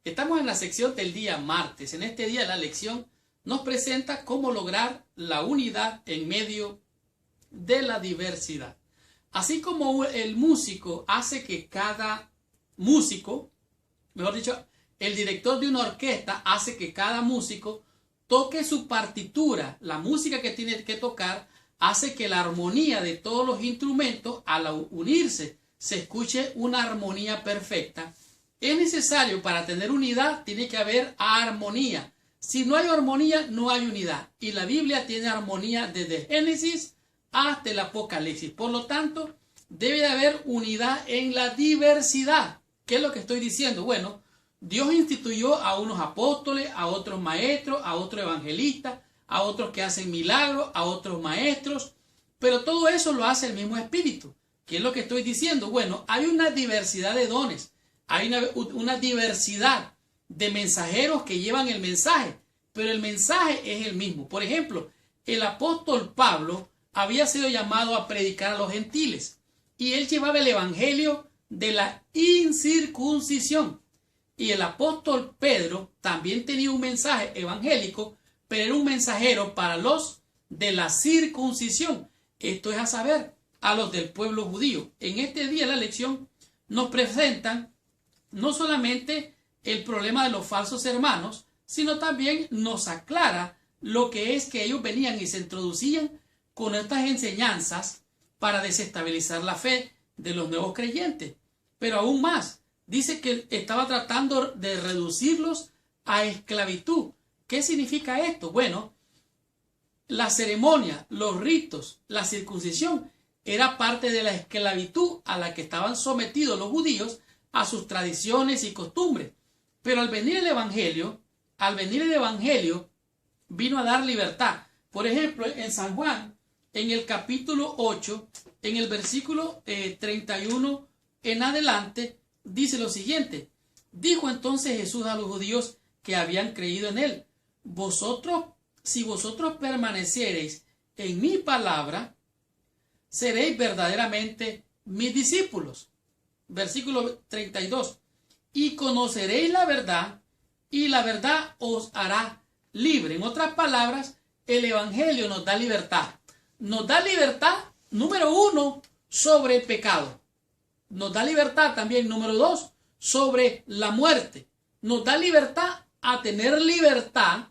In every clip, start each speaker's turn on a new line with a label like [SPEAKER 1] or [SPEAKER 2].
[SPEAKER 1] Estamos en la sección del día martes. En este día la lección nos presenta cómo lograr la unidad en medio de la diversidad. Así como el músico hace que cada músico, mejor dicho, el director de una orquesta hace que cada músico toque su partitura, la música que tiene que tocar, hace que la armonía de todos los instrumentos, al unirse, se escuche una armonía perfecta. Es necesario, para tener unidad, tiene que haber armonía. Si no hay armonía, no hay unidad. Y la Biblia tiene armonía desde Génesis hasta el Apocalipsis. Por lo tanto, debe de haber unidad en la diversidad. ¿Qué es lo que estoy diciendo? Bueno, Dios instituyó a unos apóstoles, a otros maestros, a otros evangelistas, a otros que hacen milagros, a otros maestros, pero todo eso lo hace el mismo Espíritu. ¿Qué es lo que estoy diciendo? Bueno, hay una diversidad de dones, hay una diversidad de mensajeros que llevan el mensaje, pero el mensaje es el mismo. Por ejemplo, el apóstol Pablo había sido llamado a predicar a los gentiles y él llevaba el evangelio de la incircuncisión. Y el apóstol Pedro también tenía un mensaje evangélico, pero era un mensajero para los de la circuncisión. Esto es a saber, a los del pueblo judío. En este día la lección nos presentan no solamente el problema de los falsos hermanos, sino también nos aclara lo que es que ellos venían y se introducían con estas enseñanzas para desestabilizar la fe de los nuevos creyentes. Pero aún más, dice que estaba tratando de reducirlos a esclavitud. ¿Qué significa esto? Bueno, la ceremonia, los ritos, la circuncisión era parte de la esclavitud a la que estaban sometidos los judíos, a sus tradiciones y costumbres. Pero al venir el evangelio vino a dar libertad. Por ejemplo, en San Juan, en el capítulo 8, en el versículo 31 en adelante, dice lo siguiente: dijo entonces Jesús a los judíos que habían creído en él: si vosotros permaneciereis en mi palabra, seréis verdaderamente mis discípulos. Versículo 32. Y conoceréis la verdad, y la verdad os hará libre. En otras palabras, el evangelio nos da libertad. Nos da libertad, número 1, sobre el pecado. Nos da libertad también, número 2, sobre la muerte. Nos da libertad a tener libertad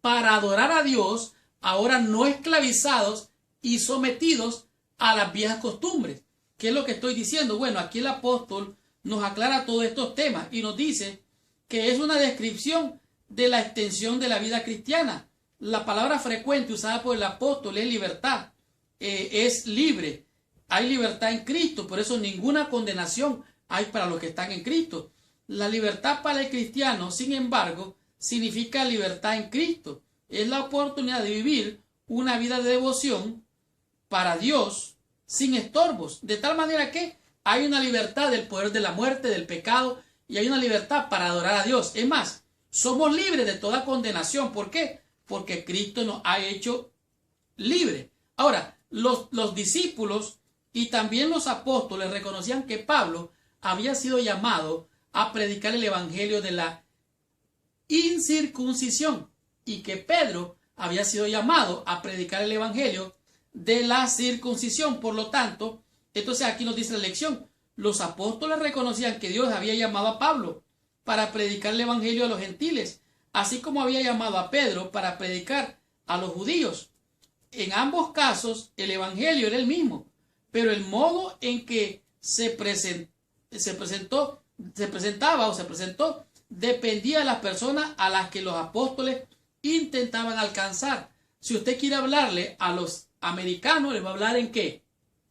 [SPEAKER 1] para adorar a Dios, ahora no esclavizados y sometidos a las viejas costumbres. ¿Qué es lo que estoy diciendo? Bueno, aquí el apóstol nos aclara todos estos temas y nos dice que es una descripción de la extensión de la vida cristiana. La palabra frecuente usada por el apóstol es libertad, es libre. Hay libertad en Cristo, por eso ninguna condenación hay para los que están en Cristo. La libertad para el cristiano, sin embargo, significa libertad en Cristo. Es la oportunidad de vivir una vida de devoción para Dios sin estorbos, de tal manera que hay una libertad del poder de la muerte, del pecado, y hay una libertad para adorar a Dios. Es más, somos libres de toda condenación. ¿Por qué? Porque Cristo nos ha hecho libres. Ahora, los discípulos y también los apóstoles reconocían que Pablo había sido llamado a predicar el evangelio de la incircuncisión y que Pedro había sido llamado a predicar el evangelio de la circuncisión. Por lo tanto, entonces aquí nos dice la lección: los apóstoles reconocían que Dios había llamado a Pablo para predicar el evangelio a los gentiles, así como había llamado a Pedro para predicar a los judíos. En ambos casos el evangelio era el mismo, pero el modo en que se presentó dependía de las personas a las que los apóstoles intentaban alcanzar. Si usted quiere hablarle a los americanos, ¿le va a hablar en qué?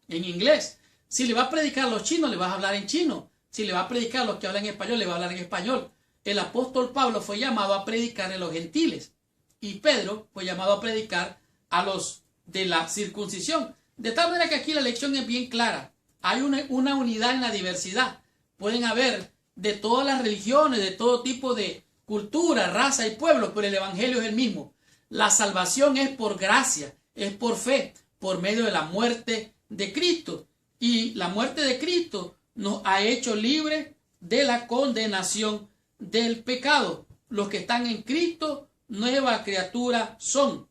[SPEAKER 1] En inglés. Si le va a predicar a los chinos, le va a hablar en chino. Si le va a predicar a los que hablan español, le va a hablar en español. El apóstol Pablo fue llamado a predicar a los gentiles y Pedro fue llamado a predicar a los de la circuncisión. De tal manera que aquí la lección es bien clara. Hay una unidad en la diversidad. Pueden haber de todas las religiones, de todo tipo de cultura, raza y pueblo, pero el evangelio es el mismo. La salvación es por gracia, es por fe, por medio de la muerte de Cristo. Y la muerte de Cristo nos ha hecho libres de la condenación del pecado. Los que están en Cristo, nueva criatura son.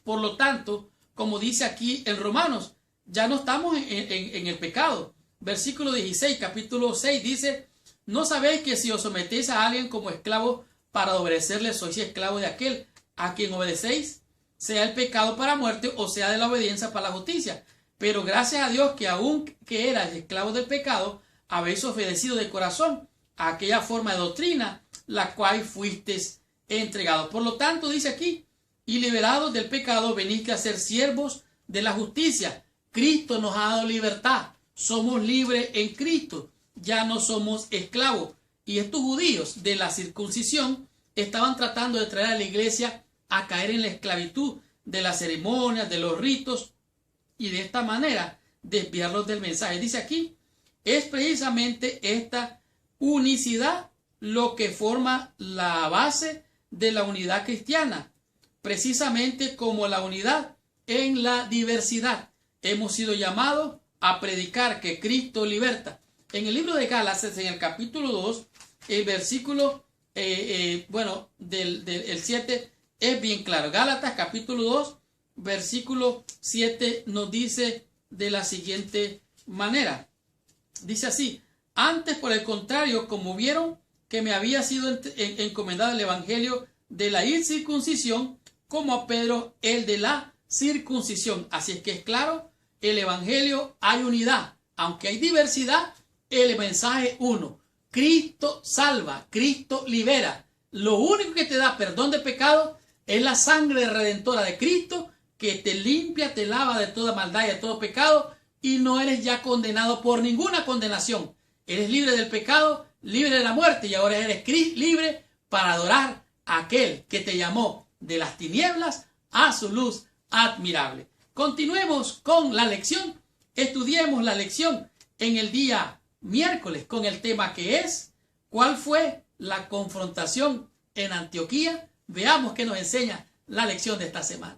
[SPEAKER 1] Por lo tanto, como dice aquí en Romanos, ya no estamos en el pecado. Versículo 16, capítulo 6 dice: ¿no sabéis que si os sometéis a alguien como esclavo para obedecerle, sois esclavo de aquel a quien obedecéis, sea el pecado para muerte o sea de la obediencia para la justicia? Pero gracias a Dios que aun que erais esclavos del pecado, habéis obedecido de corazón a aquella forma de doctrina, la cual fuisteis entregados. Por lo tanto, dice aquí: y liberados del pecado, venís a ser siervos de la justicia. Cristo nos ha dado libertad. Somos libres en Cristo. Ya no somos esclavos. Y estos judíos de la circuncisión estaban tratando de traer a la iglesia a caer en la esclavitud de las ceremonias, de los ritos, y de esta manera desviarlos del mensaje. Dice aquí: es precisamente esta unicidad lo que forma la base de la unidad cristiana, precisamente como la unidad en la diversidad. Hemos sido llamados a predicar que Cristo liberta. En el libro de Gálatas, en el capítulo 2, el versículo del 7 es bien claro. Gálatas capítulo 2, versículo 7 nos dice de la siguiente manera. Dice así: antes, por el contrario, como vieron que me había sido encomendado el evangelio de la incircuncisión, como a Pedro el de la circuncisión. Así es que es claro, el evangelio hay unidad. Aunque hay diversidad, el mensaje es uno. Cristo salva, Cristo libera. Lo único que te da perdón de pecado es la sangre redentora de Cristo, que te limpia, te lava de toda maldad y de todo pecado, y no eres ya condenado por ninguna condenación. Eres libre del pecado, libre de la muerte, y ahora eres libre para adorar a aquel que te llamó de las tinieblas a su luz admirable. Continuemos con la lección. Estudiemos la lección en el día miércoles con el tema que es: ¿cuál fue la confrontación en Antioquía? Veamos qué nos enseña la lección de esta semana.